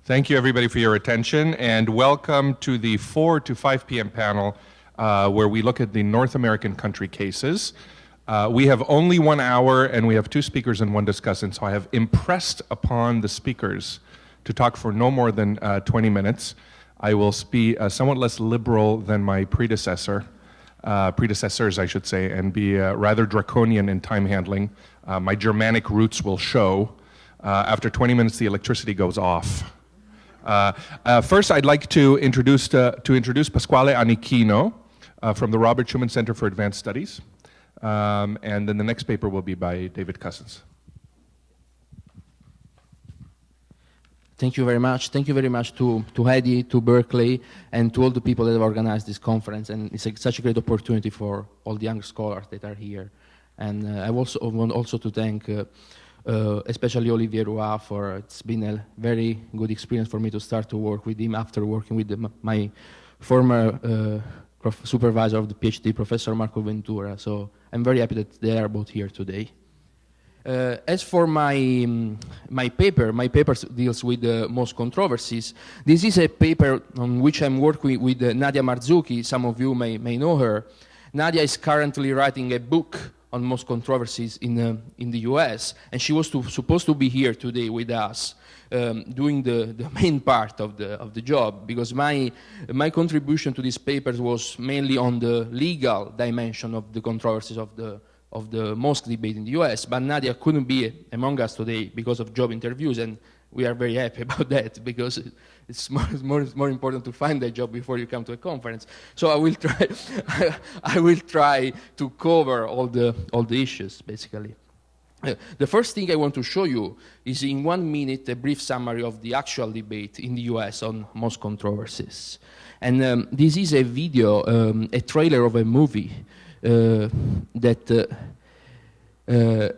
Thank you, everybody, for your attention, and welcome to the 4 to 5 p.m. panel where we look at the North American country cases. We have only 1 hour, and we have 2 speakers and 1 discussant, so I have impressed upon the speakers to talk for no more than 20 minutes. I will be somewhat less liberal than my predecessors, I should say, and be rather draconian in time handling. My Germanic roots will show. After 20 minutes, the electricity goes off. First, I'd like to introduce Pasquale Anichino from the Robert Schuman Center for Advanced Studies. And then the next paper will be by David Cousins. Thank you very much. Thank you very much to Heidi, to Berkeley, and to all the people that have organized this conference. And it's such a great opportunity for all the young scholars that are here. And I want also to thank especially Olivier Roy for, it's been a very good experience for me to start to work with him after working with my former supervisor of the PhD, Professor Marco Ventura. So I'm very happy that they are both here today. As for my paper deals with most controversies. This is a paper on which I'm working with Nadia Marzouki. Some of you may know her. Nadia is currently writing a book on most controversies in the US, and she was supposed to be here today with us, doing the main part of the job, because my contribution to these papers was mainly on the legal dimension of the controversies of the most debate in the US. But Nadia couldn't be among us today because of job interviews, and we are very happy about that, because it's more important to find a job before you come to a conference. So I will try to cover all the issues, basically. The first thing I want to show you is, in 1 minute, a brief summary of the actual debate in the US on most controversies. And this is a video, a trailer of a movie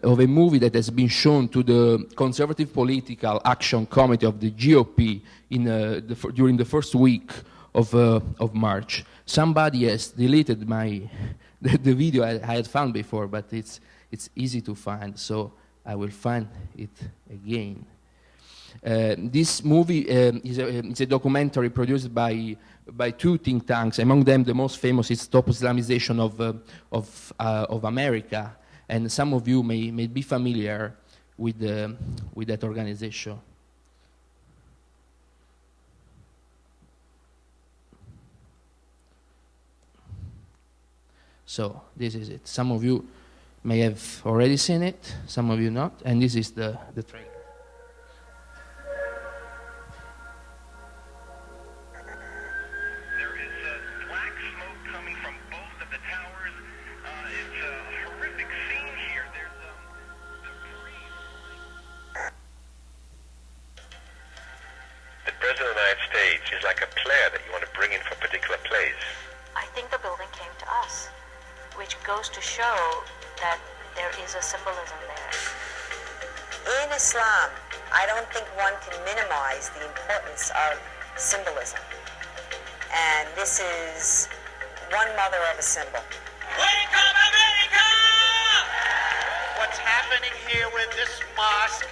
of a movie that has been shown to the Conservative Political Action Committee of the GOP during the first week of March. Somebody has deleted the video I had found before, but it's easy to find, so I will find it again. This movie is a documentary produced by 2 think tanks. Among them, the most famous is Stop Islamization of America. And some of you may be familiar with that organization. So this is it. Some of you may have already seen it, some of you not, and this is the trailer. To show that there is a symbolism there. In Islam, I don't think one can minimize the importance of symbolism. And this is one mother of a symbol. Wake up, America! What's happening here with this mosque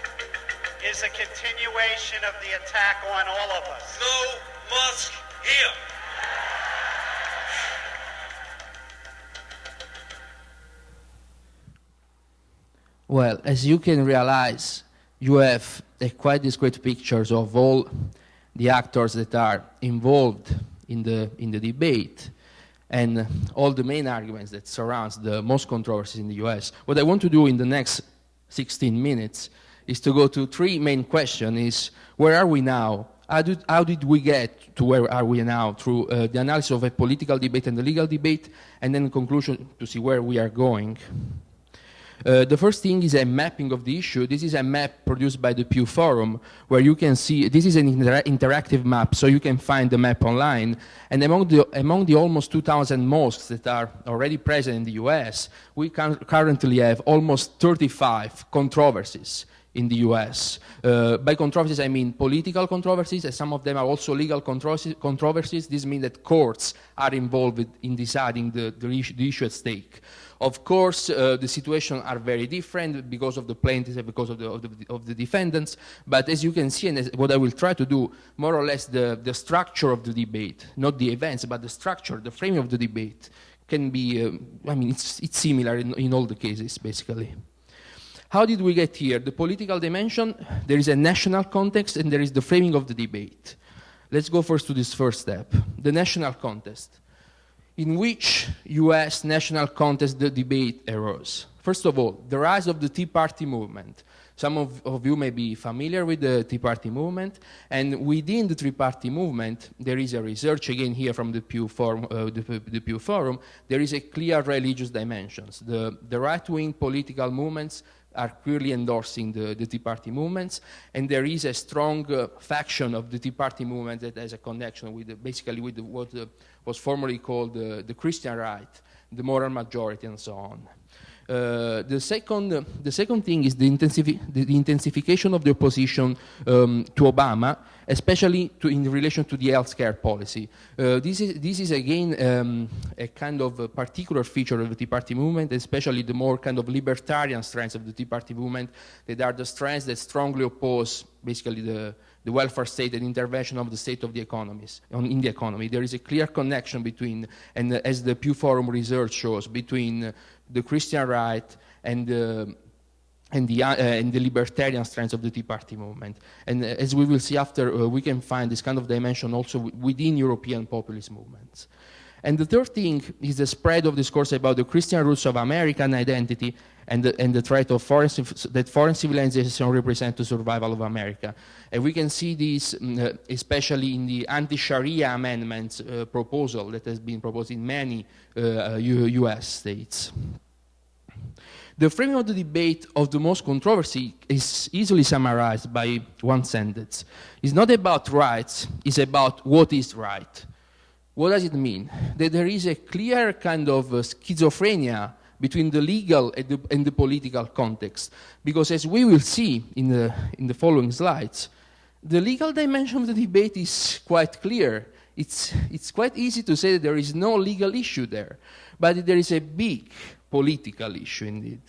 is a continuation of the attack on all of us. No mosque here. Well, as you can realize, you have quite discrete pictures of all the actors that are involved in the debate and all the main arguments that surrounds the most controversies in the US. What I want to do in the next 16 minutes is to go to 3 main questions. Where are we now? How did we get to where are we now through the analysis of a political debate and the legal debate, and then conclusion to see where we are going. The first thing is a mapping of the issue. This is a map produced by the Pew Forum, where you can see, this is an interactive map, so you can find the map online. And among the almost 2,000 mosques that are already present in the US, we currently have almost 35 controversies in the US. By controversies, I mean political controversies, and some of them are also legal controversies. This means that courts are involved in deciding the issue at stake. Of course, the situations are very different because of the plaintiffs and because of the defendants, but as you can see, and what I will try to do, more or less the structure of the debate, not the events, but the structure, the framing of the debate can be, I mean, it's similar in all the cases, basically. How did we get here? The political dimension, there is a national context, and there is the framing of the debate. Let's go first to this first step, the national context. In which US national context the debate arose? First of all, the rise of the Tea Party movement. Some of you may be familiar with the Tea Party movement, and within the Tea Party movement, there is a research, again here from the Pew Forum, there is a clear religious dimensions. The right-wing political movements are clearly endorsing the Tea Party movements, and there is a strong faction of the Tea Party movement that has a connection with basically with what was formerly called the Christian right, the moral majority, and so on. The second thing is the intensification of the opposition to Obama, especially in relation to the healthcare policy. This is again a kind of a particular feature of the Tea Party movement, especially the more kind of libertarian strands of the Tea Party movement, that are the strands that strongly oppose basically the welfare state and intervention of the state of the economies in the economy. There is a clear connection between, and as the Pew Forum research shows, between the Christian right and the libertarian strands of the Tea Party movement. And as we will see after, we can find this kind of dimension also within European populist movements. And the third thing is the spread of discourse about the Christian roots of American identity and the threat of that foreign civilization represent the survival of America. And we can see this especially in the anti-Sharia amendments proposal that has been proposed in many US states. The framing of the debate of the most controversy is easily summarized by one sentence. It's not about rights, it's about what is right. What does it mean? That there is a clear kind of schizophrenia between the legal and the political context. Because as we will see in the following slides, the legal dimension of the debate is quite clear. It's quite easy to say that there is no legal issue there, but there is a big political issue indeed.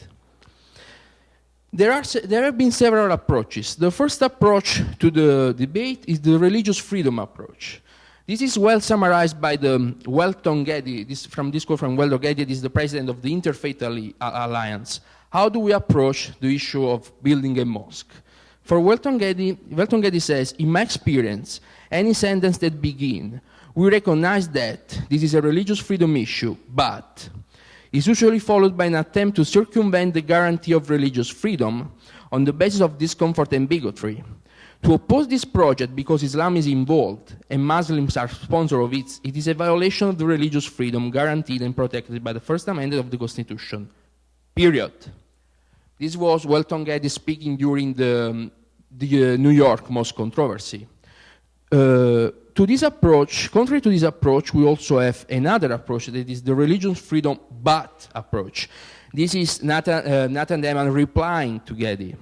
There have been several approaches. The first approach to the debate is the religious freedom approach. This is well summarized by the Welton Geddy, this quote from Welton Geddy, is the president of the Interfaith Alliance. How do we approach the issue of building a mosque? For Welton Geddy says, in my experience, any sentence that begins, we recognize that this is a religious freedom issue, but is usually followed by an attempt to circumvent the guarantee of religious freedom on the basis of discomfort and bigotry. To oppose this project because Islam is involved and Muslims are sponsors of it, it is a violation of the religious freedom guaranteed and protected by the First Amendment of the Constitution. Period. This was Welton Geddy speaking during the New York mosque controversy. To this approach, contrary to this approach, we also have another approach that is the religious freedom but approach. This is Nathan Deman replying to Geddy.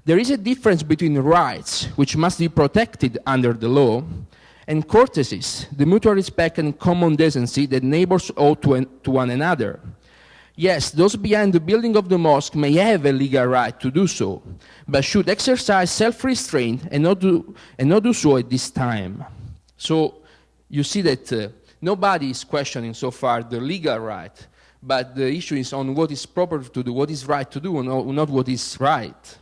There is a difference between rights, which must be protected under the law, and courtesies, the mutual respect and common decency that neighbors owe to one another. Yes, those behind the building of the mosque may have a legal right to do so, but should exercise self-restraint and not do so at this time. So you see that nobody is questioning so far the legal right, but the issue is on what is proper to do, what is right to do, and not what is right.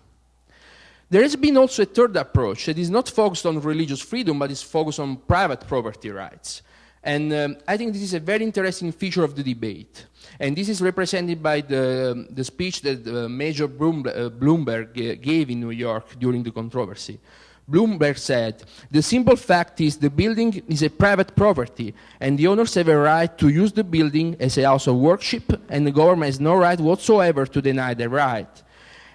There has been also a third approach that is not focused on religious freedom, but is focused on private property rights. And I think this is a very interesting feature of the debate. And this is represented by the speech that Major Bloomberg gave in New York during the controversy. Bloomberg said, "The simple fact is the building is a private property, and the owners have a right to use the building as a house of worship, and the government has no right whatsoever to deny the right.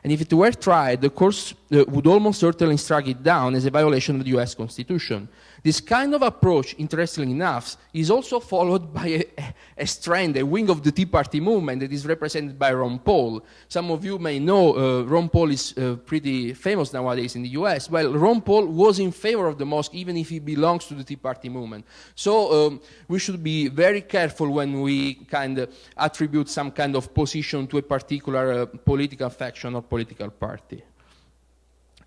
And if it were tried, the courts would almost certainly strike it down as a violation of the US Constitution." This kind of approach, interestingly enough, is also followed by a strand, a wing of the Tea Party movement that is represented by Ron Paul. Some of you may know Ron Paul is pretty famous nowadays in the US. Well, Ron Paul was in favor of the mosque even if he belongs to the Tea Party movement. So we should be very careful when we kind of attribute some kind of position to a particular political faction or political party.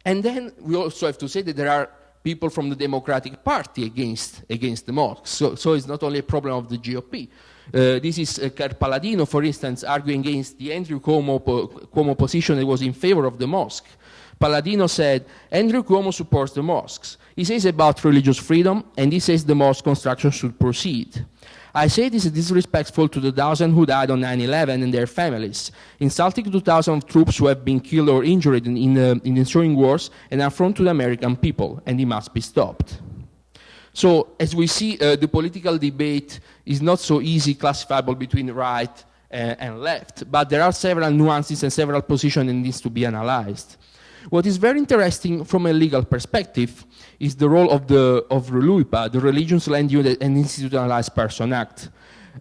And then we also have to say that there are people from the Democratic Party against the mosque. So it's not only a problem of the GOP. This is Ker Palladino, for instance, arguing against the Andrew Cuomo position that was in favor of the mosque. Palladino said, Andrew Cuomo supports the mosques. He says about religious freedom, and he says the mosque construction should proceed. I say this is disrespectful to the thousands who died on 9/11 and their families, insulting to thousands of troops who have been killed or injured in ensuing wars, and affront to the American people, and it must be stopped. So, as we see, the political debate is not so easy classifiable between right and left, but there are several nuances and several positions that needs to be analyzed. What is very interesting from a legal perspective is the role of RLUIPA, the Religious Land Use and Institutionalized Person Act,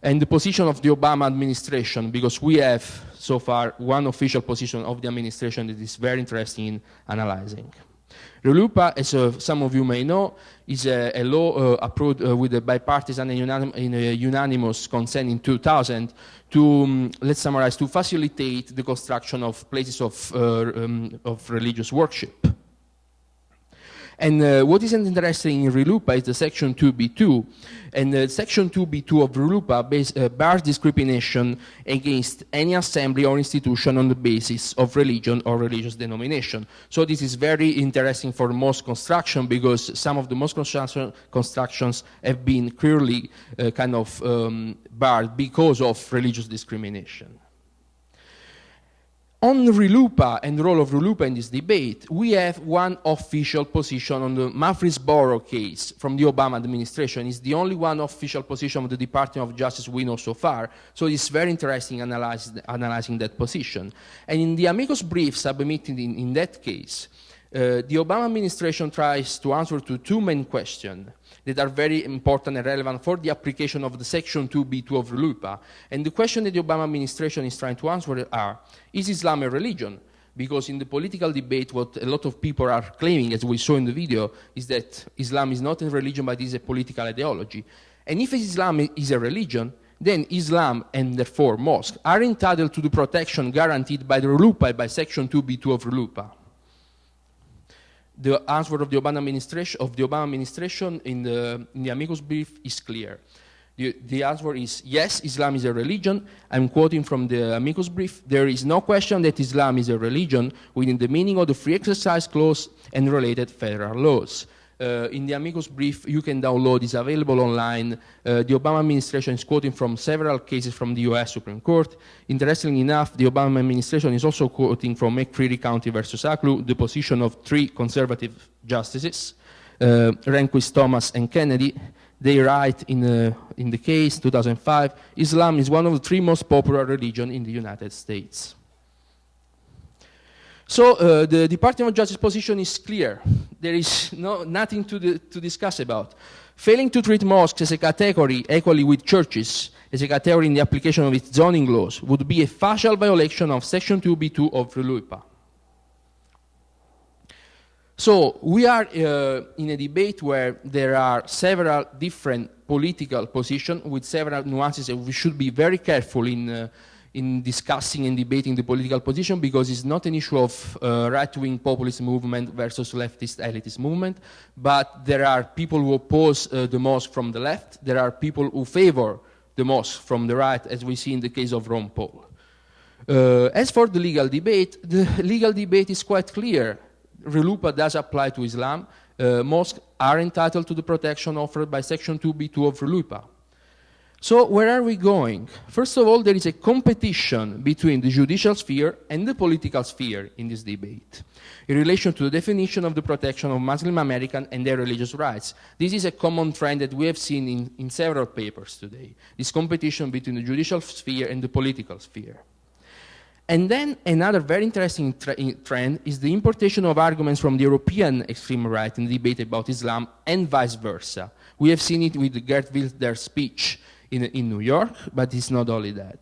and the position of the Obama administration, because we have so far one official position of the administration that is very interesting in analyzing. RLUIPA, as some of you may know, is a law approved with a bipartisan and unanimous consent in 2000 to, let's summarize, to facilitate the construction of places of religious worship. And what is interesting in RLUIPA is the Section 2B2. And Section 2B2 of RLUIPA bars discrimination against any assembly or institution on the basis of religion or religious denomination. So this is very interesting for mosque construction because some of the mosque constructions have been clearly barred because of religious discrimination. On RLUIPA and the role of RLUIPA in this debate, we have one official position on the Murfreesboro case from the Obama administration. It's the only one official position of the Department of Justice we know so far, so it's very interesting analyzing that position. And in the amicus brief submitted in that case, the Obama administration tries to answer to two main questions that are very important and relevant for the application of the Section 2B2 of RLUIPA. And the question that the Obama administration is trying to answer are, is Islam a religion? Because in the political debate, what a lot of people are claiming, as we saw in the video, is that Islam is not a religion, but is a political ideology. And if Islam is a religion, then Islam and therefore mosques are entitled to the protection guaranteed by the RLUIPA, by Section 2B2 of RLUIPA. The answer of the Obama administration in the amicus brief is clear. The answer is yes, Islam is a religion. I'm quoting from the amicus brief. There is no question that Islam is a religion within the meaning of the Free Exercise Clause and related federal laws. In the amicus brief, you can download, it's available online. The Obama administration is quoting from several cases from the US Supreme Court. Interestingly enough, the Obama administration is also quoting from McCreary County versus Aklu, the position of three conservative justices, Rehnquist, Thomas, and Kennedy. They write in the case, 2005, Islam is one of the three most popular religions in the United States. So the Department of Justice position is clear. There is nothing to discuss about. Failing to treat mosques as a category equally with churches, as a category in the application of its zoning laws, would be a facial violation of Section 2B2 of RLUIPA. So we are in a debate where there are several different political positions with several nuances, and we should be very careful in discussing and debating the political position because it's not an issue of right-wing populist movement versus leftist elitist movement, but there are people who oppose the mosque from the left, there are people who favor the mosque from the right, as we see in the case of Ron Paul. As for the legal debate is quite clear. RLUIPA does apply to Islam. Mosques are entitled to the protection offered by Section 2B2 of RLUIPA. So where are we going? First of all, there is a competition between the judicial sphere and the political sphere in this debate in relation to the definition of the protection of Muslim Americans and their religious rights. This is a common trend that we have seen in several papers today, this competition between the judicial sphere and the political sphere. And then another very interesting trend is the importation of arguments from the European extreme right in the debate about Islam and vice versa. We have seen it with Geert Wilders' speech in New York, but it's not only that.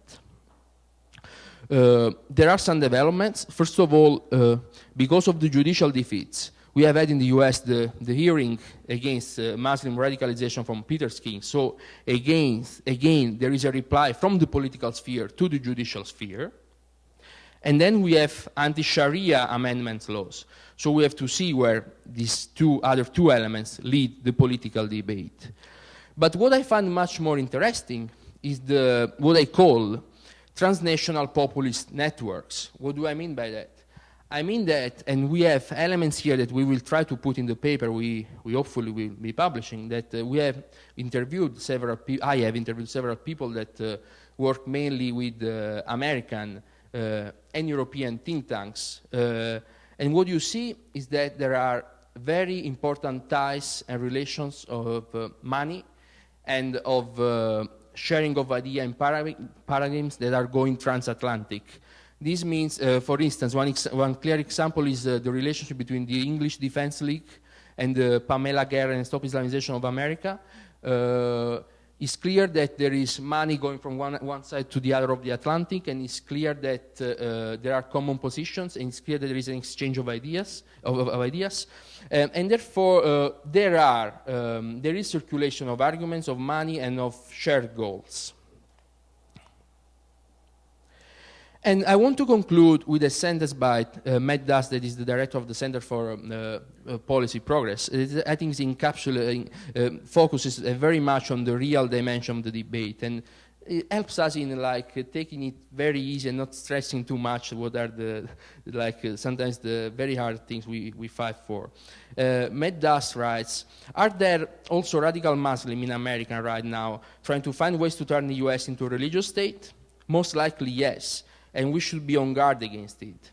There are some developments. First of all, because of the judicial defeats, we have had in the US the hearing against Muslim radicalization from Peter King. So again, there is a reply from the political sphere to the judicial sphere. And then we have anti-Sharia amendment laws. So we have to see where these other two elements lead the political debate. But what I find much more interesting is what I call transnational populist networks. What do I mean by that? I mean that, and we have elements here that we will try to put in the paper we hopefully will be publishing, that we have interviewed several people, I have interviewed several people that work mainly with American and European think tanks. And what you see is that there are very important ties and relations of money and of sharing of idea and paradigms that are going transatlantic. This means, for instance, one clear example is the relationship between the English Defense League and the Pamela Guerra and Stop Islamization of America. It's clear that there is money going from one side to the other of the Atlantic, and it's clear that there are common positions, and it's clear that there is an exchange of ideas. And therefore, there is circulation of arguments, of money, and of shared goals. And I want to conclude with a sentence by Matt Duss, that is the director of the Center for Policy Progress. I think it focuses very much on the real dimension of the debate, and it helps us in taking it very easy and not stressing too much what are sometimes the very hard things we fight for. Matt Duss writes, are there also radical Muslims in America right now trying to find ways to turn the US into a religious state? Most likely yes, and we should be on guard against it.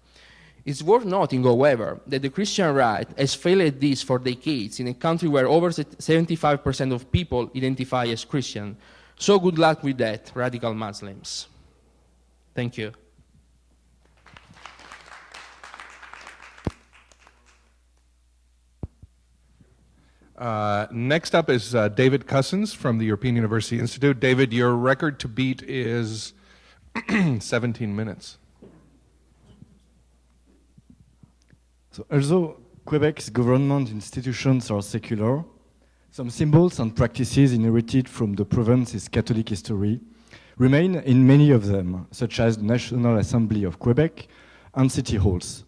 It's worth noting, however, that the Christian right has failed at this for decades in a country where over 75% of people identify as Christian. So good luck with that, radical Muslims. Thank you. Next up is David Cousins from the European University Institute. David, your record to beat is 17 minutes. So although Quebec's government institutions are secular, some symbols and practices inherited from the province's Catholic history remain in many of them, such as the National Assembly of Quebec and city halls.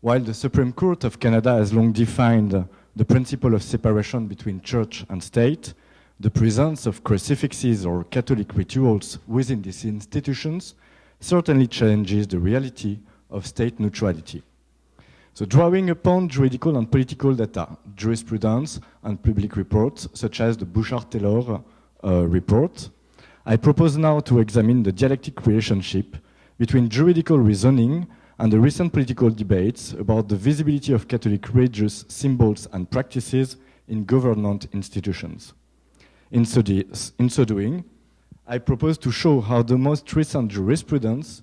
While the Supreme Court of Canada has long defined the principle of separation between church and state, the presence of crucifixes or Catholic rituals within these institutions certainly challenges the reality of state neutrality. So drawing upon juridical and political data, jurisprudence and public reports, such as the Bouchard-Taylor report, I propose now to examine the dialectic relationship between juridical reasoning and the recent political debates about the visibility of Catholic religious symbols and practices in government institutions. In so doing, I propose to show how the most recent jurisprudence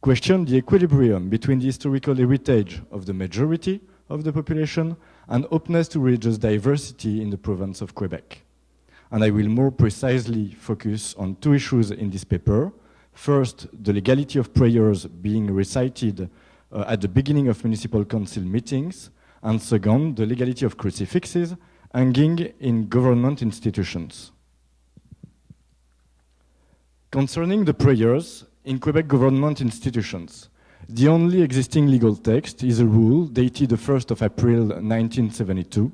question the equilibrium between the historical heritage of the majority of the population and openness to religious diversity in the province of Quebec. And I will more precisely focus on two issues in this paper. First, the legality of prayers being recited at the beginning of municipal council meetings, and second, the legality of crucifixes hanging in government institutions. Concerning the prayers in Quebec government institutions, the only existing legal text is a rule dated the 1st of April 1972,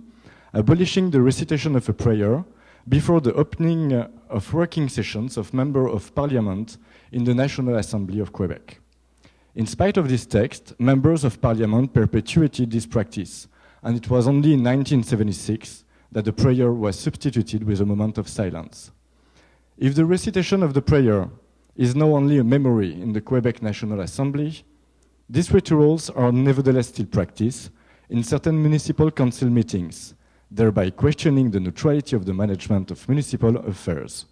abolishing the recitation of a prayer before the opening of working sessions of members of parliament in the National Assembly of Quebec. In spite of this text, members of parliament perpetuated this practice, and it was only in 1976 that the prayer was substituted with a moment of silence. If the recitation of the prayer is now only a memory in the Quebec National Assembly, these rituals are nevertheless still practiced in certain municipal council meetings, thereby questioning the neutrality of the management of municipal affairs.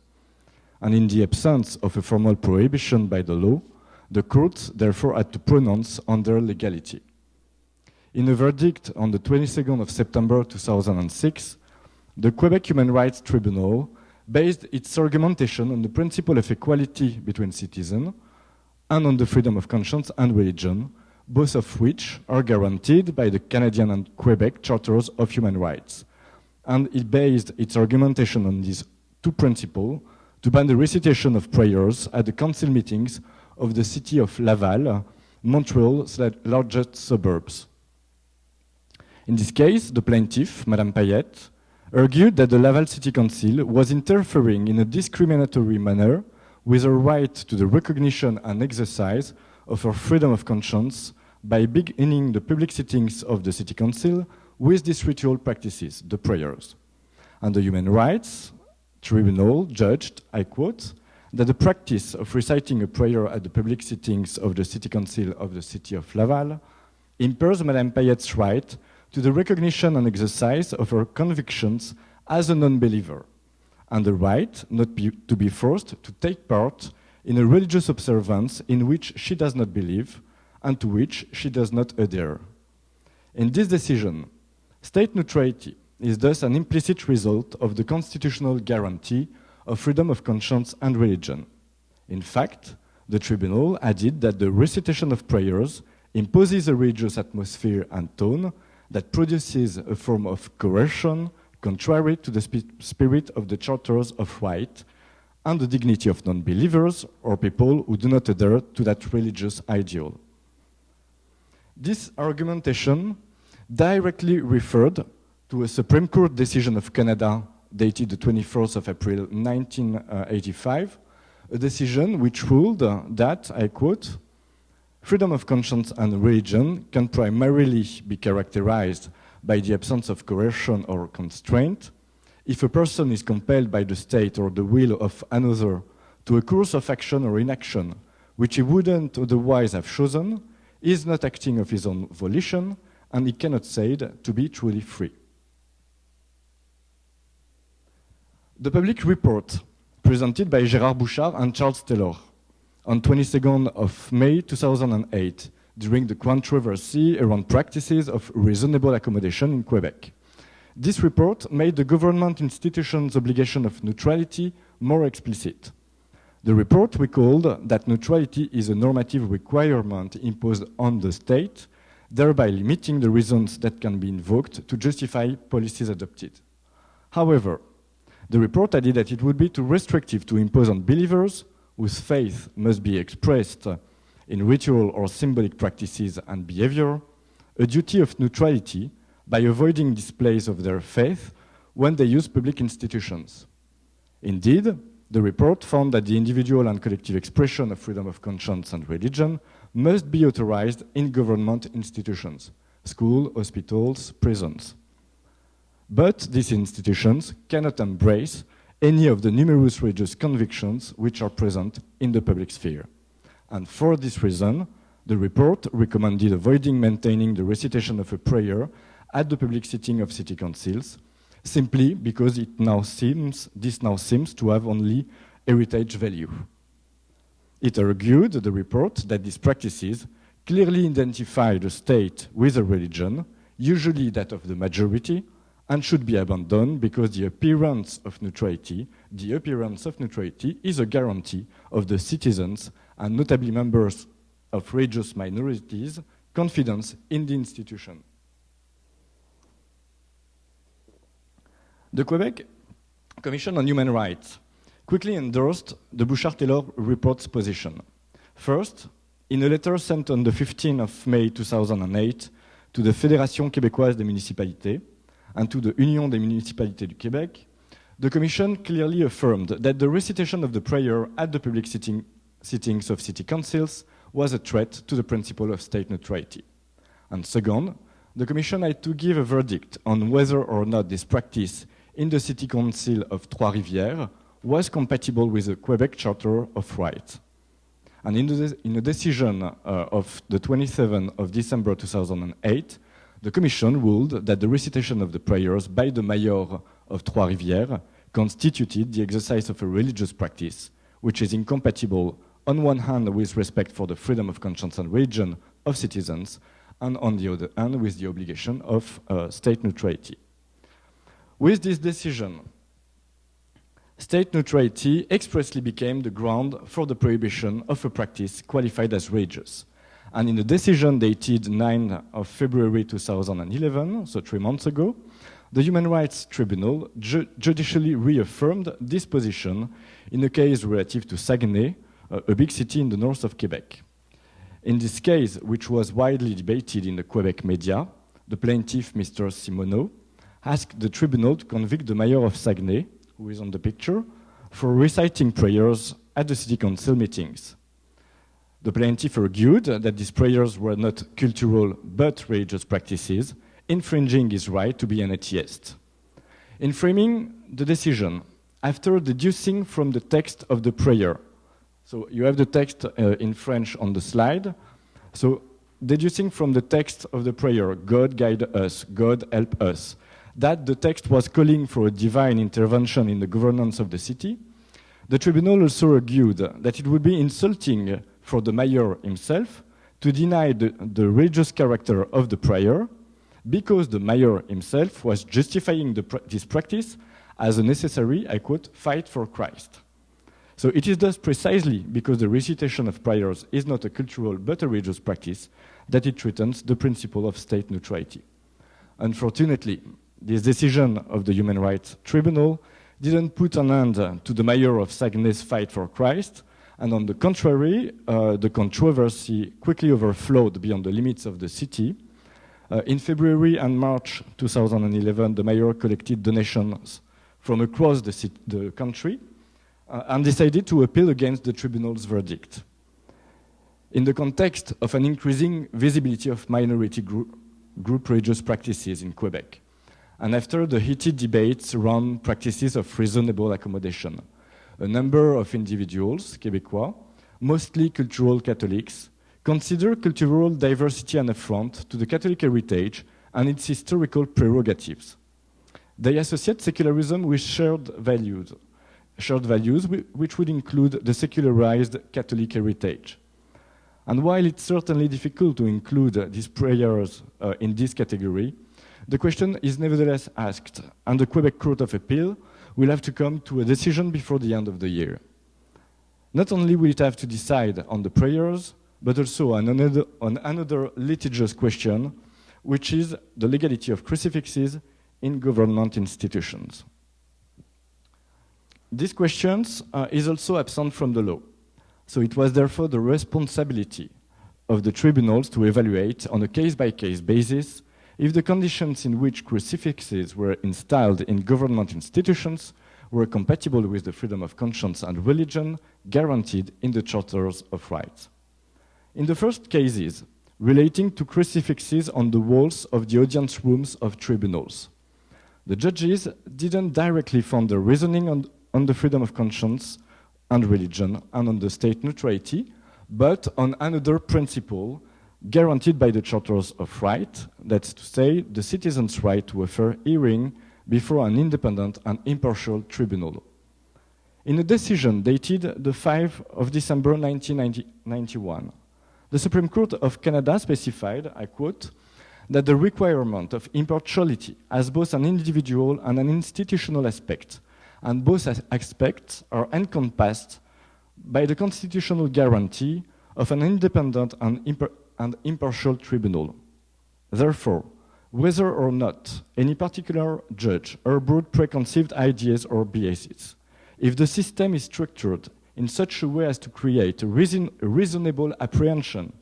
And in the absence of a formal prohibition by the law, the courts therefore had to pronounce on their legality. In a verdict on the 22nd of September 2006, the Quebec Human Rights Tribunal based its argumentation on the principle of equality between citizens and on the freedom of conscience and religion, both of which are guaranteed by the Canadian and Quebec Charters of Human Rights. And it based its argumentation on these two principles to ban the recitation of prayers at the council meetings of the city of Laval, Montreal's largest suburbs. In this case, the plaintiff, Madame Payette, argued that the Laval City Council was interfering in a discriminatory manner with her right to the recognition and exercise of her freedom of conscience by beginning the public sittings of the City Council with these ritual practices, the prayers. And the Human Rights Tribunal judged, I quote, that the practice of reciting a prayer at the public sittings of the City Council of the City of Laval impairs Madame Payette's right to the recognition and exercise of her convictions as a non-believer, and the right not to be forced to take part in a religious observance in which she does not believe and to which she does not adhere. In this decision, state neutrality is thus an implicit result of the constitutional guarantee of freedom of conscience and religion. In fact, the tribunal added that the recitation of prayers imposes a religious atmosphere and tone that produces a form of coercion contrary to the spirit of the Charters of Right and the dignity of non-believers or people who do not adhere to that religious ideal. This argumentation directly referred to a Supreme Court decision of Canada dated the 24th of April 1985, a decision which ruled that, I quote, freedom of conscience and religion can primarily be characterized by the absence of coercion or constraint if a person is compelled by the state or the will of another to a course of action or inaction which he wouldn't otherwise have chosen, is not acting of his own volition, and he cannot said to be truly free. The public report presented by Gérard Bouchard and Charles Taylor on 22nd of May 2008 during the controversy around practices of reasonable accommodation in Quebec. This report made the government institutions' obligation of neutrality more explicit. The report recalled that neutrality is a normative requirement imposed on the state, thereby limiting the reasons that can be invoked to justify policies adopted. However, the report added that it would be too restrictive to impose on believers whose faith must be expressed in ritual or symbolic practices and behavior a duty of neutrality by avoiding displays of their faith when they use public institutions. Indeed, the report found that the individual and collective expression of freedom of conscience and religion must be authorized in government institutions, schools, hospitals, prisons. But these institutions cannot embrace any of the numerous religious convictions which are present in the public sphere. And for this reason, the report recommended avoiding maintaining the recitation of a prayer at the public sitting of city councils, simply because this now seems to have only heritage value. It argued, the report, that these practices clearly identify the state with a religion, usually that of the majority, and should be abandoned because the appearance of neutrality is a guarantee of the citizens and notably members of religious minorities' confidence in the institution. The Quebec Commission on Human Rights quickly endorsed the Bouchard-Taylor report's position. First, in a letter sent on the 15th of May 2008 to the Fédération québécoise des municipalités and to the Union des municipalités du Québec, the Commission clearly affirmed that the recitation of the prayer at the public sittings of city councils was a threat to the principle of state neutrality. And second, the Commission had to give a verdict on whether or not this practice in the City Council of Trois-Rivières was compatible with the Quebec Charter of Rights. And in a decision of the 27th of December 2008, the Commission ruled that the recitation of the prayers by the Mayor of Trois-Rivières constituted the exercise of a religious practice, which is incompatible on one hand with respect for the freedom of conscience and religion of citizens, and on the other hand with the obligation of state neutrality. With this decision, state neutrality expressly became the ground for the prohibition of a practice qualified as religious. And in a decision dated 9 of February 2011, so 3 months ago, the Human Rights Tribunal judicially reaffirmed this position in a case relative to Saguenay, a big city in the north of Quebec. In this case, which was widely debated in the Quebec media, the plaintiff, Mr. Simoneau, asked the tribunal to convict the mayor of Saguenay, who is on the picture, for reciting prayers at the city council meetings. The plaintiff argued that these prayers were not cultural but religious practices, infringing his right to be an atheist. In framing the decision, after deducing from the text of the prayer, so you have the text in French on the slide, so deducing from the text of the prayer, God guide us, God help us, that the text was calling for a divine intervention in the governance of the city, the tribunal also argued that it would be insulting for the mayor himself to deny the religious character of the prayer because the mayor himself was justifying this practice as a necessary, I quote, fight for Christ. So it is thus precisely because the recitation of prayers is not a cultural but a religious practice that it threatens the principle of state neutrality. Unfortunately, this decision of the Human Rights Tribunal didn't put an end to the mayor of Saguenay's fight for Christ, and on the contrary, the controversy quickly overflowed beyond the limits of the city. In February and March 2011, the mayor collected donations from across the country and decided to appeal against the tribunal's verdict. In the context of an increasing visibility of minority group religious practices in Quebec, and after the heated debates around practices of reasonable accommodation, a number of individuals, Québécois, mostly cultural Catholics, consider cultural diversity an affront to the Catholic heritage and its historical prerogatives. They associate secularism with shared values which would include the secularized Catholic heritage. And while it's certainly difficult to include these prayers in this category, the question is nevertheless asked, and the Quebec Court of Appeal will have to come to a decision before the end of the year. Not only will it have to decide on the prayers, but also on another litigious question, which is the legality of crucifixes in government institutions. This question is also absent from the law, so it was therefore the responsibility of the tribunals to evaluate on a case-by-case basis if the conditions in which crucifixes were installed in government institutions were compatible with the freedom of conscience and religion guaranteed in the Charters of Rights. In the first cases, relating to crucifixes on the walls of the audience rooms of tribunals, the judges didn't directly found the reasoning on the freedom of conscience and religion and on the state neutrality, but on another principle guaranteed by the Charters of Rights, that's to say, the citizen's right to a fair hearing before an independent and impartial tribunal. In a decision dated the 5th of December 1991, the Supreme Court of Canada specified, I quote, that the requirement of impartiality has both an individual and an institutional aspect, and both aspects are encompassed by the constitutional guarantee of an independent and impartial tribunal. Therefore, whether or not any particular judge harbored preconceived ideas or biases, if the system is structured in such a way as to create a reasonable apprehension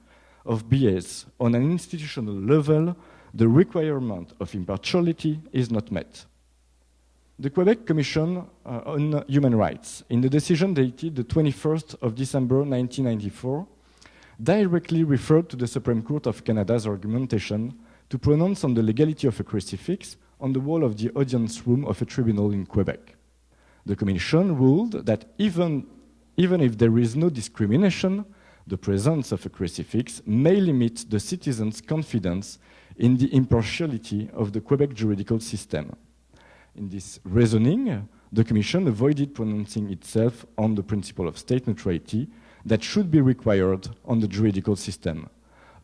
of bias on an institutional level, the requirement of impartiality is not met. The Quebec Commission on Human Rights, in the decision dated the 21st of December 1994, directly referred to the Supreme Court of Canada's argumentation to pronounce on the legality of a crucifix on the wall of the audience room of a tribunal in Quebec. The Commission ruled that even if there is no discrimination, the presence of a crucifix may limit the citizens' confidence in the impartiality of the Quebec juridical system. In this reasoning, the Commission avoided pronouncing itself on the principle of state neutrality that should be required on the juridical system,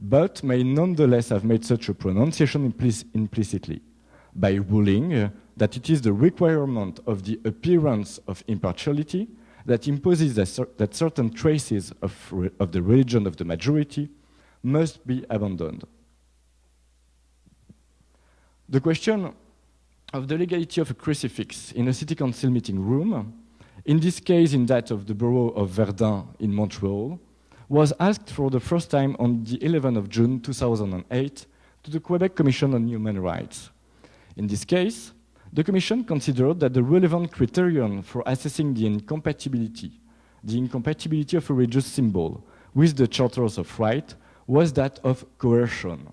but may nonetheless have made such a pronunciation implicitly. by ruling that it is the requirement of the appearance of impartiality that imposes that certain traces of the religion of the majority must be abandoned. The question of the legality of a crucifix in a city council meeting room, in this case in that of the borough of Verdun in Montreal, was asked for the first time on the 11th of June 2008 to the Quebec Commission on Human Rights. In this case, the Commission considered that the relevant criterion for assessing the incompatibility of a religious symbol with the Charters of Right was that of coercion.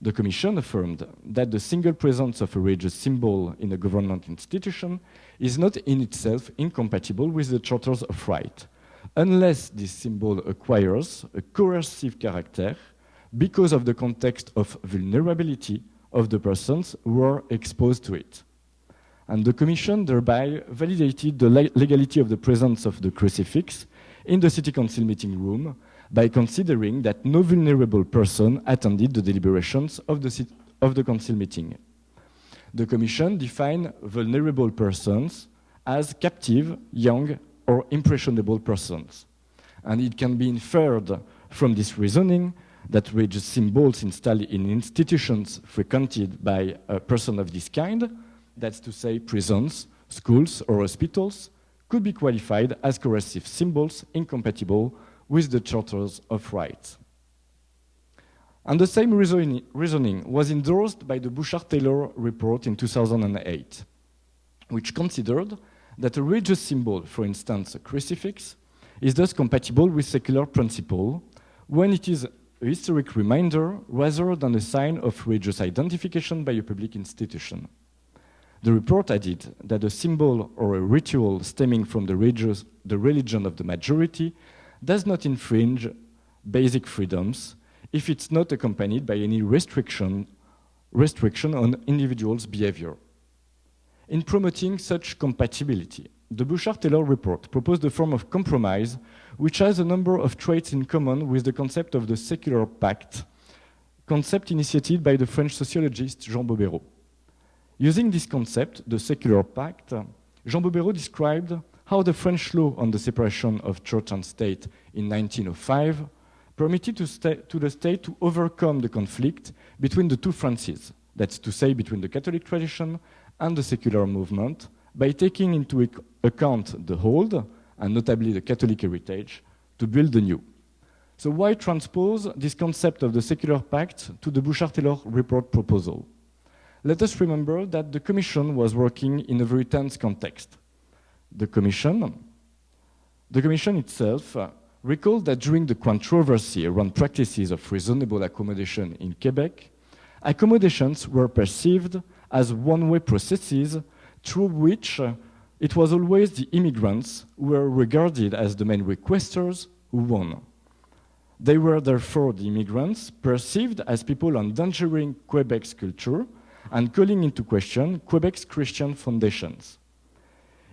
The Commission affirmed that the single presence of a religious symbol in a government institution is not in itself incompatible with the Charters of Right, unless this symbol acquires a coercive character because of the context of vulnerability of the persons who are exposed to it. And the Commission thereby validated the legality of the presence of the crucifix in the City Council meeting room by considering that no vulnerable person attended the deliberations of the Council meeting. The Commission defined vulnerable persons as captive, young, or impressionable persons. And it can be inferred from this reasoning that religious symbols installed in institutions frequented by a person of this kind, that's to say prisons, schools, or hospitals, could be qualified as coercive symbols incompatible with the Charters of Rights. And the same reasoning was endorsed by the Bouchard-Taylor report in 2008, which considered that a religious symbol, for instance a crucifix, is thus compatible with secular principle when it is a historic reminder rather than a sign of religious identification by a public institution. The report added that a symbol or a ritual stemming from the religion of the majority does not infringe basic freedoms if it's not accompanied by any restriction on individuals' behavior. In promoting such compatibility, the Bouchard-Taylor report proposed a form of compromise which has a number of traits in common with the concept of the secular pact, concept initiated by the French sociologist Jean Bobéro. Using this concept, the secular pact, Jean Bobéro described how the French law on the separation of church and state in 1905 permitted to the state to overcome the conflict between the two Frances, that's to say between the Catholic tradition and the secular movement, by taking into account the old, and notably the Catholic heritage, to build the new. So why transpose this concept of the secular pact to the Bouchard-Taylor report proposal? Let us remember that the Commission was working in a very tense context. The Commission itself recalled that during the controversy around practices of reasonable accommodation in Quebec, accommodations were perceived as one-way processes through which it was always the immigrants who were regarded as the main requesters who won. They were therefore the immigrants perceived as people endangering Quebec's culture and calling into question Quebec's Christian foundations.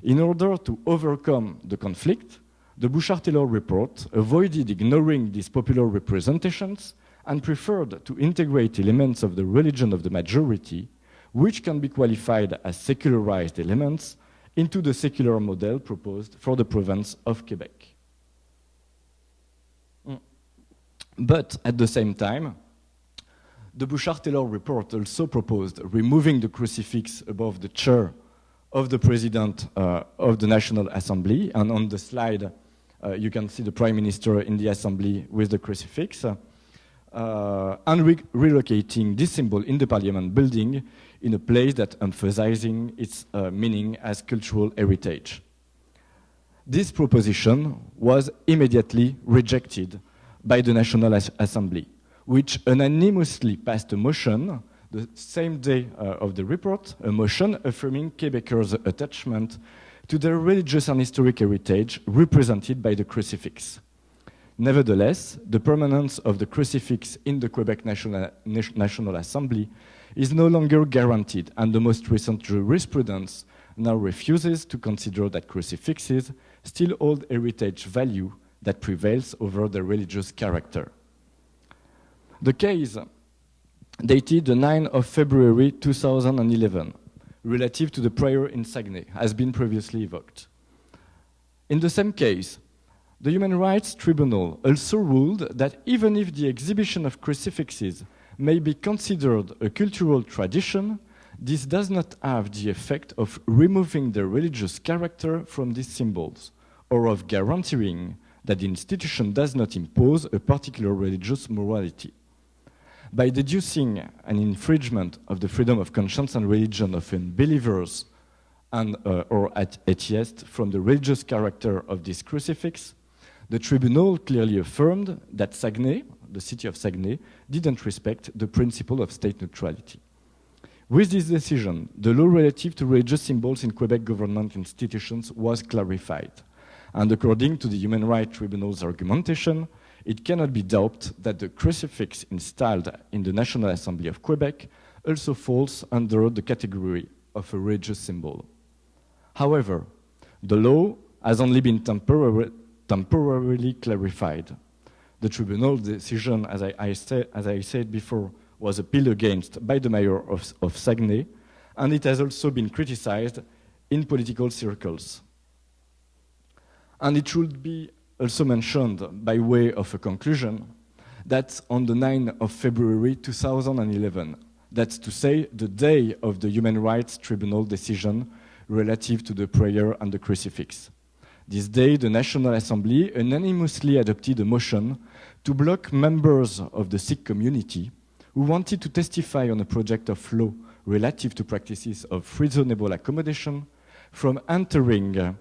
In order to overcome the conflict, the Bouchard-Taylor report avoided ignoring these popular representations and preferred to integrate elements of the religion of the majority, which can be qualified as secularized elements, into the secular model proposed for the province of Quebec. But at the same time, the Bouchard-Taylor report also proposed removing the crucifix above the chair of the President of the National Assembly, and on the slide you can see the Prime Minister in the Assembly with the crucifix, and relocating this symbol in the Parliament building in a place that emphasizing its meaning as cultural heritage. This proposition was immediately rejected by the National Assembly, which unanimously passed a motion the same day of the report, a motion affirming Quebecers' attachment to their religious and historic heritage represented by the crucifix. Nevertheless, the permanence of the crucifix in the Quebec National Assembly is no longer guaranteed, and the most recent jurisprudence now refuses to consider that crucifixes still hold heritage value that prevails over their religious character. The case dated the 9th of February 2011, relative to the prayer in Saguenay, has been previously evoked. In the same case, the Human Rights Tribunal also ruled that even if the exhibition of crucifixes may be considered a cultural tradition, this does not have the effect of removing the religious character from these symbols, or of guaranteeing that the institution does not impose a particular religious morality. By deducing an infringement of the freedom of conscience and religion of unbelievers and or atheists from the religious character of this crucifix, the tribunal clearly affirmed that Saguenay, the city of Saguenay, didn't respect the principle of state neutrality. With this decision, the law relative to religious symbols in Quebec government institutions was clarified. And according to the Human Rights Tribunal's argumentation, it cannot be doubted that the crucifix installed in the National Assembly of Quebec also falls under the category of a religious symbol. However, the law has only been temporarily clarified. The tribunal decision, as I said before, was appealed against by the mayor of Saguenay, and it has also been criticized in political circles. And it should be also mentioned by way of a conclusion that on the 9th of February 2011, that's to say the day of the Human Rights Tribunal decision relative to the prayer and the crucifix. This day, the National Assembly unanimously adopted a motion to block members of the Sikh community who wanted to testify on a project of law relative to practices of reasonable accommodation from entering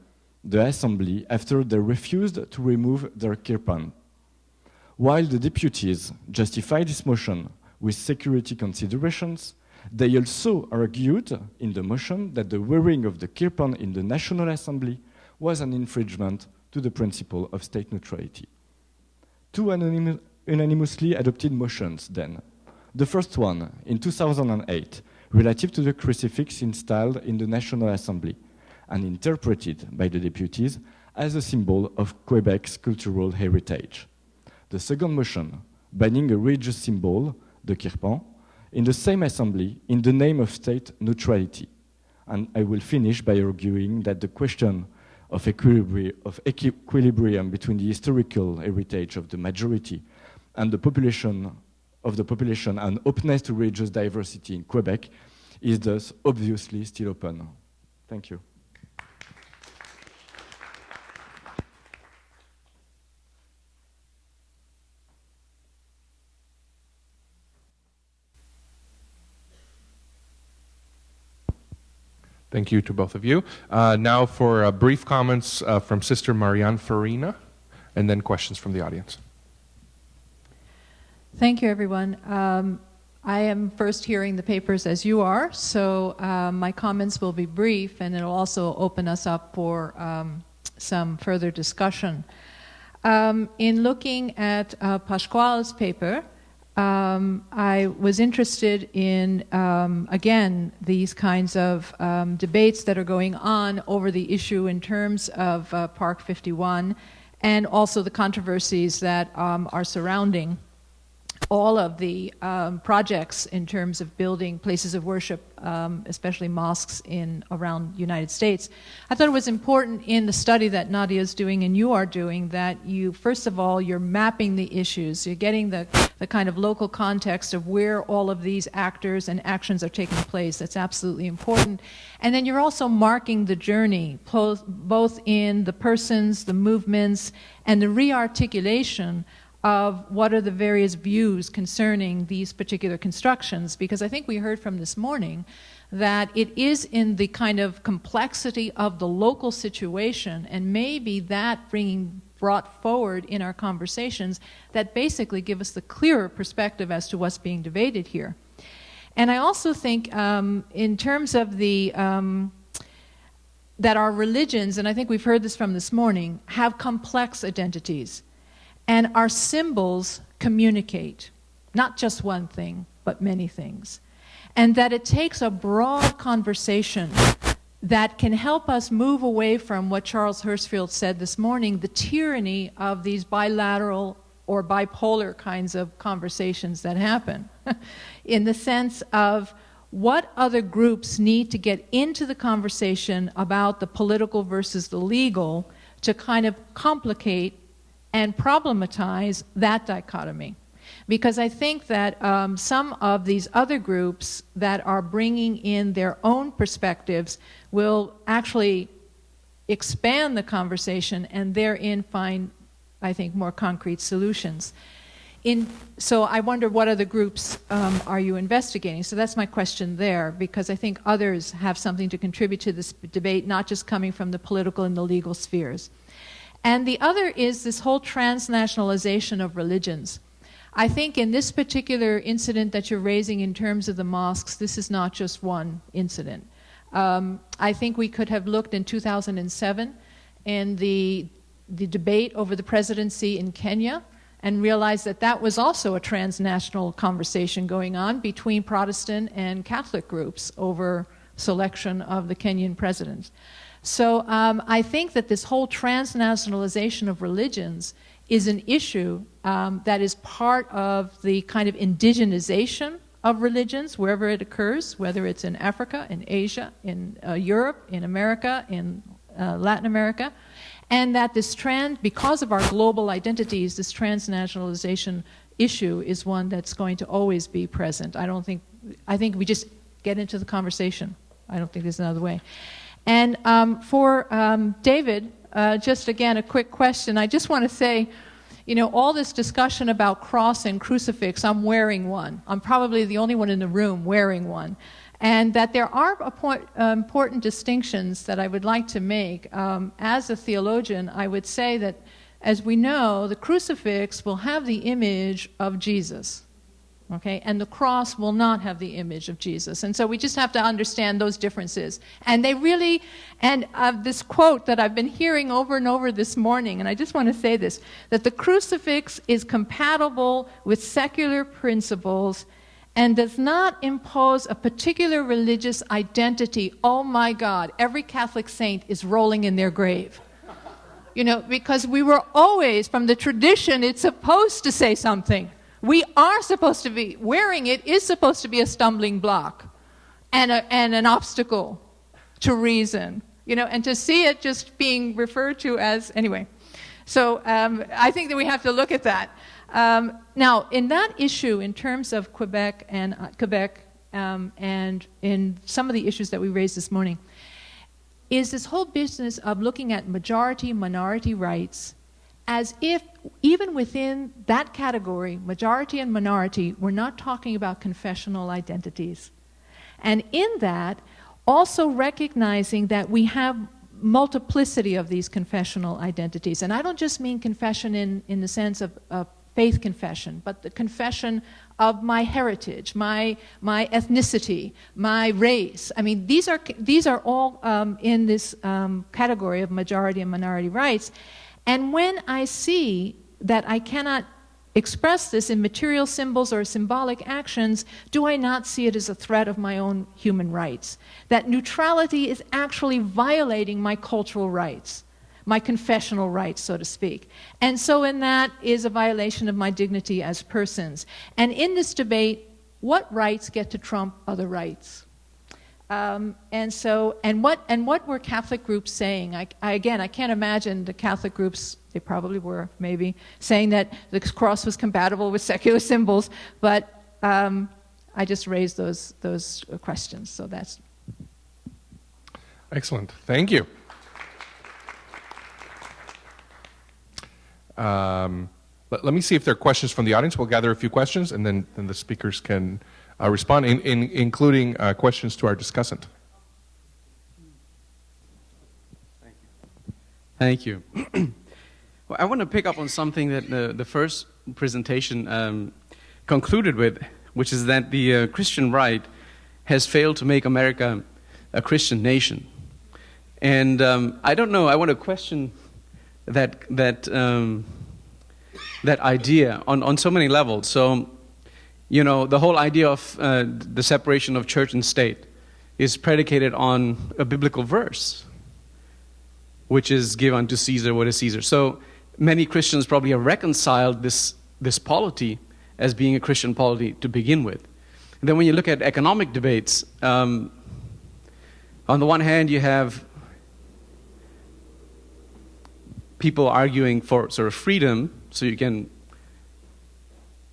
the assembly after they refused to remove their kirpan. While the deputies justified this motion with security considerations, they also argued in the motion that the wearing of the kirpan in the National Assembly was an infringement to the principle of state neutrality. Two unanimously adopted motions then. The first one, in 2008, relative to the crucifix installed in the National Assembly and interpreted by the deputies as a symbol of Quebec's cultural heritage. The second motion, banning a religious symbol, the kirpan, in the same assembly in the name of state neutrality. And I will finish by arguing that the question of equilibrium between the historical heritage of the majority and the population and openness to religious diversity in Quebec is thus obviously still open. Thank you. Thank you to both of you. Now for brief comments from Sister Marianne Farina, and then questions from the audience. Thank you, everyone. I am first hearing the papers as you are, so my comments will be brief, and it'll also open us up for some further discussion. In looking at Pasquale's paper, I was interested in, again, these kinds of debates that are going on over the issue in terms of Park 51 and also the controversies that are surrounding all of the projects in terms of building places of worship, especially mosques around the United States. I thought it was important in the study that Nadia is doing and you are doing that you, first of all, you're mapping the issues. You're getting the kind of local context of where all of these actors and actions are taking place. That's absolutely important. And then you're also marking the journey, both in the persons, the movements, and the re-articulation of what are the various views concerning these particular constructions, because I think we heard from this morning that it is in the kind of complexity of the local situation, and maybe that brought forward in our conversations that basically give us the clearer perspective as to what's being debated here. And I also think in terms of that our religions, and I think we've heard this from this morning, have complex identities. And our symbols communicate, not just one thing, but many things. And that it takes a broad conversation that can help us move away from what Charles Hirschfeld said this morning, the tyranny of these bilateral or bipolar kinds of conversations that happen, in the sense of what other groups need to get into the conversation about the political versus the legal to kind of complicate and problematize that dichotomy. Because I think that some of these other groups that are bringing in their own perspectives will actually expand the conversation and therein find, I think, more concrete solutions. So I wonder what other groups are you investigating? So that's my question there, because I think others have something to contribute to this debate, not just coming from the political and the legal spheres. And the other is this whole transnationalization of religions. I think in this particular incident that you're raising in terms of the mosques, this is not just one incident. I think we could have looked in 2007 in the debate over the presidency in Kenya and realized that that was also a transnational conversation going on between Protestant and Catholic groups over selection of the Kenyan president. So I think that this whole transnationalization of religions is an issue that is part of the kind of indigenization of religions wherever it occurs, whether it's in Africa, in Asia, in Europe, in America, in Latin America, and that this because of our global identities, this transnationalization issue is one that's going to always be present. I think we just get into the conversation. I don't think there's another way. And for David, just again a quick question. I just want to say, you know, all this discussion about cross and crucifix, I'm wearing one. I'm probably the only one in the room wearing one. And that there are important distinctions that I would like to make. As a theologian, I would say that, as we know, the crucifix will have the image of Jesus. Okay, and the cross will not have the image of Jesus. And so we just have to understand those differences. And they really, and this quote that I've been hearing over and over this morning, and I just want to say this, that the crucifix is compatible with secular principles and does not impose a particular religious identity. Oh my God, every Catholic saint is rolling in their grave. You know, because we were always, from the tradition, it's supposed to say something. We are supposed to be, wearing it is supposed to be a stumbling block and an obstacle to reason, you know, and to see it just being referred to as, anyway. So I think that we have to look at that. Now, in that issue, in terms of Quebec and in some of the issues that we raised this morning, is this whole business of looking at majority-minority rights as if, even within that category, majority and minority, we're not talking about confessional identities. And in that, also recognizing that we have multiplicity of these confessional identities. And I don't just mean confession in the sense of faith confession, but the confession of my heritage, my ethnicity, my race. I mean, these are all in this category of majority and minority rights. And when I see that I cannot express this in material symbols or symbolic actions, do I not see it as a threat of my own human rights? That neutrality is actually violating my cultural rights, my confessional rights, so to speak. And so in that is a violation of my dignity as persons. And in this debate, what rights get to trump other rights? And what were Catholic groups saying? I can't imagine the Catholic groups, they probably were maybe, saying that the cross was compatible with secular symbols, but I just raised those questions, so that's... Excellent, thank you. Let me see if there are questions from the audience. We'll gather a few questions, and then the speakers can respond, including questions to our discussant. Thank you. Well, I want to pick up on something that the first presentation concluded with, which is that the Christian right has failed to make America a Christian nation. And I don't know, I want to question that idea on so many levels. So, you know, the whole idea of the separation of church and state is predicated on a biblical verse, which is give unto Caesar what is Caesar. So many Christians probably have reconciled this polity as being a Christian polity to begin with. And then when you look at economic debates, on the one hand you have people arguing for sort of freedom, so you can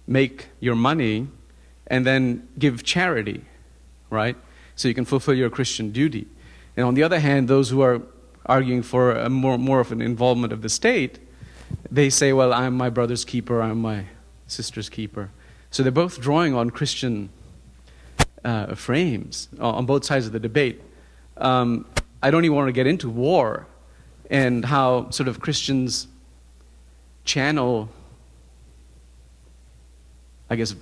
make your money and then give charity, right? So you can fulfill your Christian duty. And on the other hand, those who are arguing for a more of an involvement of the state, they say, well, I'm my brother's keeper, I'm my sister's keeper. So they're both drawing on Christian frames on both sides of the debate. I don't even want to get into war and how sort of Christians channel, I guess,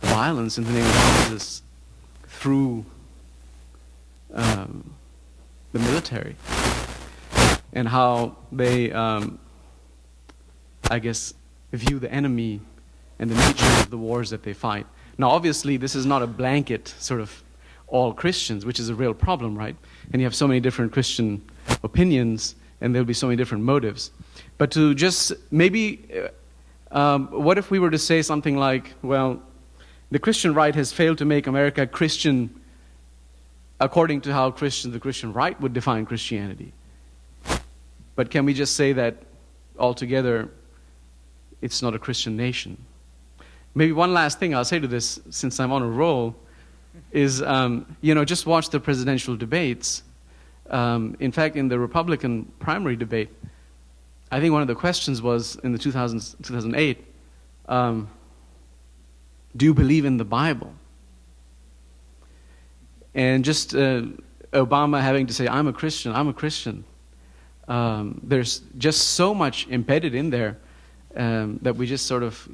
violence in the name of Jesus through the military, and how they, I guess, view the enemy and the nature of the wars that they fight. Now, obviously, this is not a blanket sort of all Christians, which is a real problem, right? And you have so many different Christian opinions, and there'll be so many different motives. But to just maybe, what if we were to say something like, well, the Christian right has failed to make America Christian according to how the Christian right would define Christianity. But can we just say that altogether it's not a Christian nation? Maybe one last thing I'll say to this, since I'm on a roll, is, just watch the presidential debates. In fact, in the Republican primary debate, I think one of the questions was in the 2008, do you believe in the Bible? And just Obama having to say, I'm a Christian. There's just so much embedded in there that we just sort of,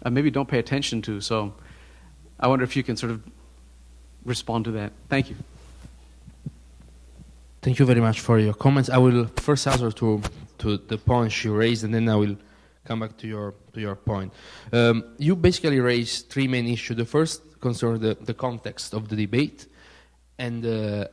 maybe don't pay attention to. So I wonder if you can sort of respond to that. Thank you. Thank you very much for your comments. I will first answer to the points you raised, and then I will come back to your point. You basically raised three main issues. The first concerns the context of the debate, and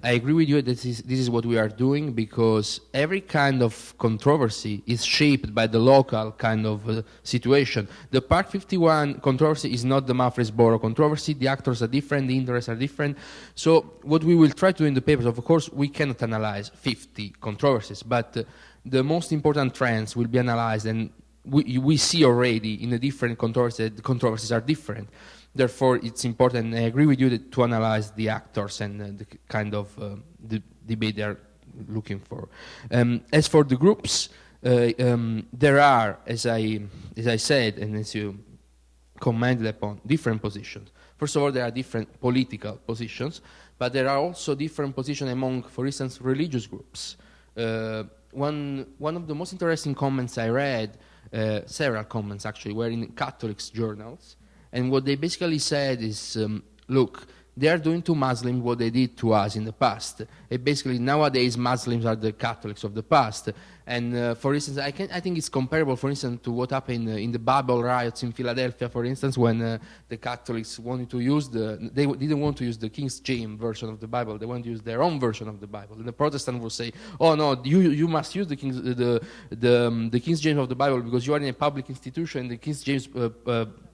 I agree with you that this is what we are doing, because every kind of controversy is shaped by the local kind of situation. The Part 51 controversy is not the Murfreesboro controversy. The actors are different, the interests are different. So what we will try to do in the papers, of course, we cannot analyze 50 controversies, but the most important trends will be analyzed, and we see already in the different controversies, the controversies are different. Therefore, it's important, and I agree with you, to analyze the actors and the kind of the debate they are looking for. As for the groups, there are, as I said, and as you commented upon, different positions. First of all, there are different political positions, but there are also different positions among, for instance, religious groups. One of the most interesting comments I read, several comments actually, were in Catholics' journals. And what they basically said is, look, they are doing to Muslims what they did to us in the past. And basically, nowadays, Muslims are the Catholics of the past. And for instance, I think it's comparable, for instance, to what happened in the Bible riots in Philadelphia, for instance, when the Catholics wanted to use they didn't want to use the King James version of the Bible. They wanted to use their own version of the Bible. And the Protestant will say, oh no, you must use the King James of the Bible because you are in a public institution. The King James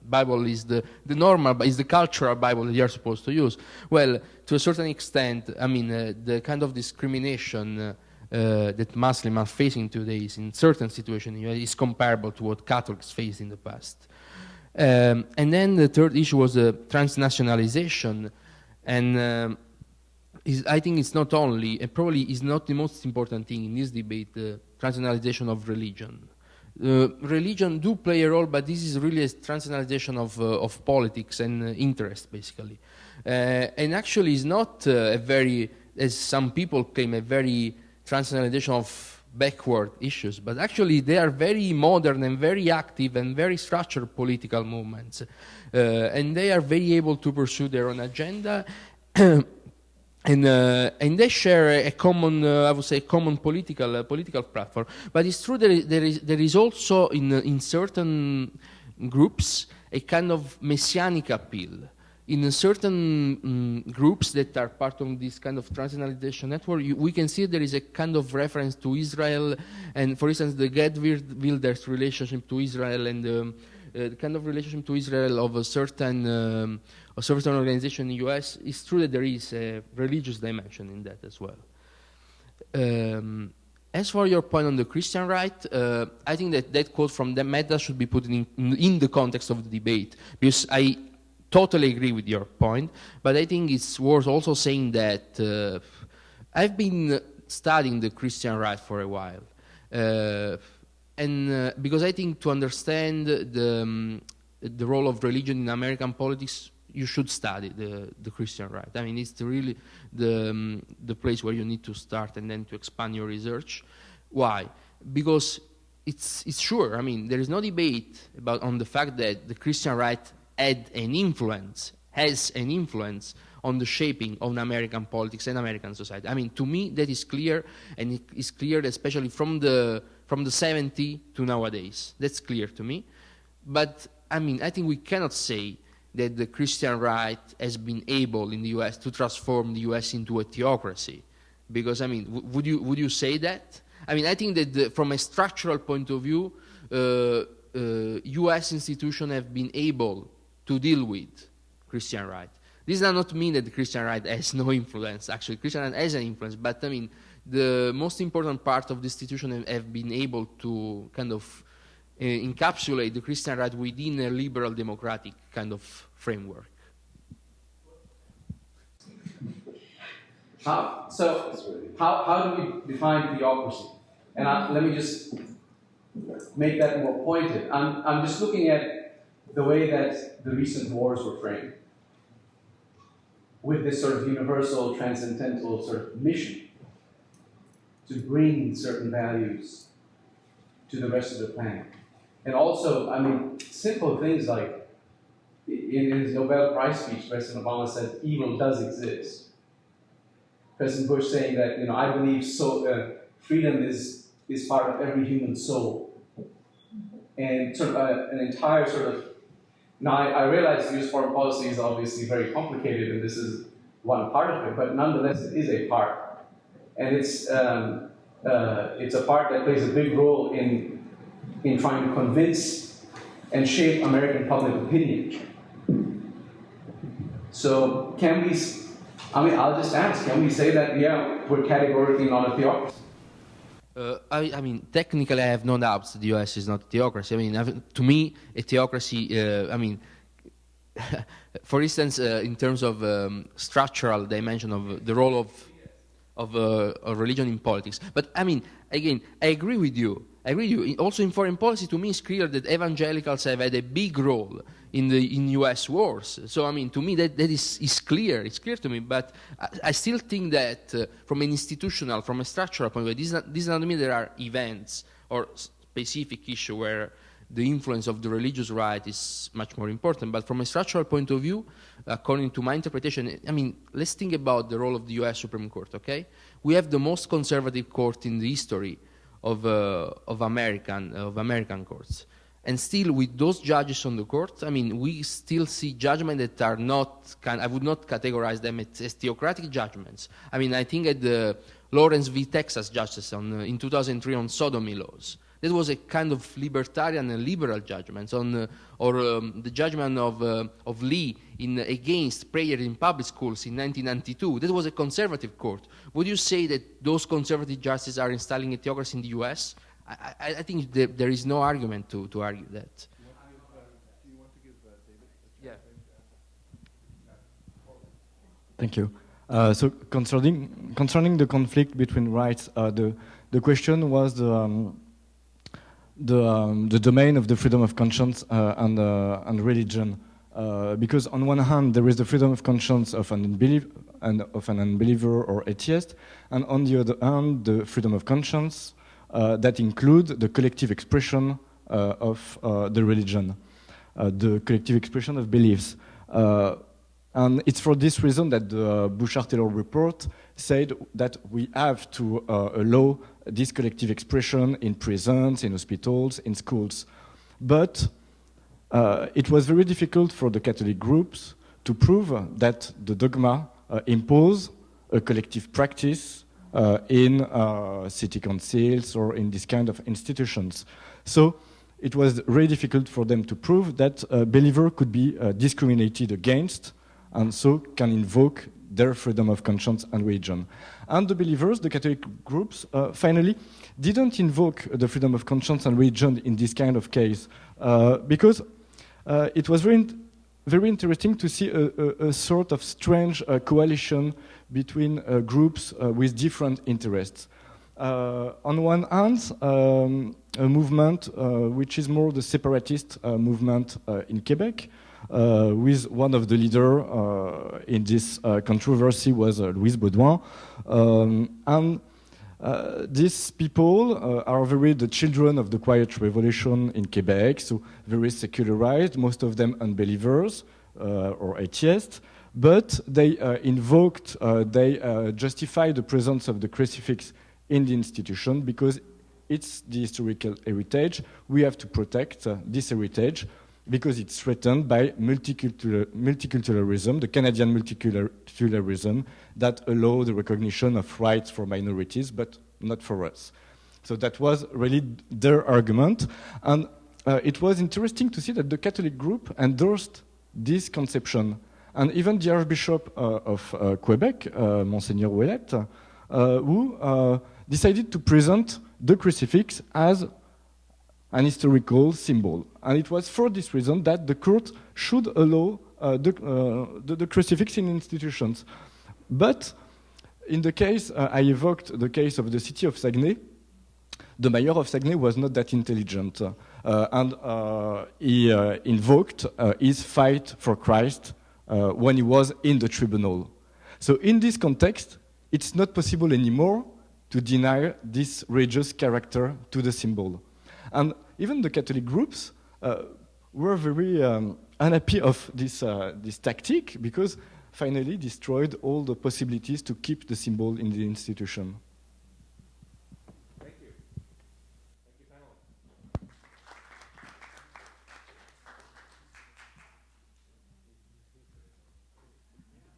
Bible is the normal, is the cultural Bible that you are supposed to use. Well, to a certain extent, I mean, the kind of discrimination that Muslims are facing today is in certain situations is comparable to what Catholics faced in the past. And then the third issue was transnationalization, and I think it's not only, and probably is not the most important thing in this debate, the transnationalization of religion. Religion do play a role, but this is really a transnationalization of politics and interest, basically. And actually is not a very, as some people claim, a very transnationalization of backward issues, but actually they are very modern and very active and very structured political movements. And they are very able to pursue their own agenda. And they share a common, I would say, common political platform. But it's true there is also in certain groups a kind of messianic appeal. in certain groups that are part of this kind of transnational network, we can see there is a kind of reference to Israel, and for instance, the Geert-Wilders relationship to Israel and the kind of relationship to Israel of a certain organization in the US. It's true that there is a religious dimension in that as well. As for your point on the Christian right, I think that quote from the Meta should be put in the context of the debate, because I totally agree with your point, but I think it's worth also saying that I've been studying the Christian right for a while, and because I think to understand the role of religion in American politics, you should study the Christian right. I mean, it's really the place where you need to start and then to expand your research. Why? Because it's sure. I mean, there is no debate on the fact that the Christian right has an influence on the shaping of American politics and American society. I mean, to me, that is clear, and it is clear especially from the 70s to nowadays. That's clear to me. But, I mean, I think we cannot say that the Christian right has been able in the U.S. to transform the U.S. into a theocracy. Because, I mean, would you say that? I mean, I think that from a structural point of view, U.S. institutions have been able to deal with Christian right. This does not mean that the Christian right has no influence. Actually, Christian right has an influence, but I mean, the most important part of the institution have been able to kind of encapsulate the Christian right within a liberal democratic kind of framework. How do we define theocracy? And let me just make that more pointed. I'm just looking at the way that the recent wars were framed, with this sort of universal, transcendental sort of mission to bring certain values to the rest of the planet. And also, I mean, simple things like, in his Nobel Prize speech, President Obama said, evil does exist. President Bush saying that, you know, I believe freedom is part of every human soul. And sort of an entire sort of, now I realize U.S. foreign policy is obviously very complicated, and this is one part of it, but nonetheless it is a part. And it's a part that plays a big role in trying to convince and shape American public opinion. So can we, I mean, I'll just ask, can we say that, yeah, we're categorically not a theocracy? I mean, technically, I have no doubts that the U.S. is not a theocracy. I mean, to me, a theocracy, I mean, for instance, in terms of structural dimension of the role of religion in politics. But, I mean, again, I agree with you. Also in foreign policy, to me, it's clear that evangelicals have had a big role in U.S. wars. So, I mean, to me, that is clear. It's clear to me. But I still think that from an institutional, from a structural point of view, this does not mean there are events or specific issue where the influence of the religious right is much more important. But from a structural point of view, according to my interpretation, I mean, let's think about the role of the U.S. Supreme Court, okay? We have the most conservative court in the history of American courts. And still, with those judges on the court, I mean, we still see judgments that are not, I would not categorize them as theocratic judgments. I mean, I think at the Lawrence v. Texas justice in 2003 on sodomy laws, that was a kind of libertarian and liberal judgment, or the judgment of Lee against prayer in public schools in 1992. That was a conservative court. Would you say that those conservative justices are installing a theocracy in the U.S.? I think there is no argument to argue that. Do you want to give David? Yeah. Thank you. So concerning the conflict between rights, the question was the domain of the freedom of conscience and religion, because on one hand there is the freedom of conscience of an unbeliever or atheist, and on the other hand the freedom of conscience that includes the collective expression of the religion, the collective expression of beliefs. And it's for this reason that the Bouchard-Taylor report said that we have to allow this collective expression in prisons, in hospitals, in schools. But it was very difficult for the Catholic groups to prove that the dogma impose a collective practice in city councils or in this kind of institutions. So it was really difficult for them to prove that a believer could be discriminated against and so can invoke their freedom of conscience and religion. And the believers, the Catholic groups, finally didn't invoke the freedom of conscience and religion in this kind of case because it was very interesting to see a sort of strange coalition between groups with different interests. On one hand, a movement which is more the separatist movement in Quebec, with one of the leaders in this controversy was Louis Baudouin. And these people are very the children of the Quiet Revolution in Quebec, so very secularized, most of them unbelievers or atheists, but they they justified the presence of the crucifix in the institution because it's the historical heritage. We have to protect this heritage because it's threatened by multiculturalism, the Canadian multiculturalism that allow the recognition of rights for minorities, but not for us. So that was really their argument. And it was interesting to see that the Catholic group endorsed this conception. And even the Archbishop of Quebec, Monseigneur Ouellet, who decided to present the crucifix as an historical symbol. And it was for this reason that the court should allow the crucifix in institutions. But in the case, I evoked the case of the city of Saguenay, the mayor of Saguenay was not that intelligent. And he invoked his fight for Christ when he was in the tribunal. So in this context, it's not possible anymore to deny this religious character to the symbol. And even the Catholic groups were very unhappy of this tactic because finally destroyed all the possibilities to keep the symbol in the institution.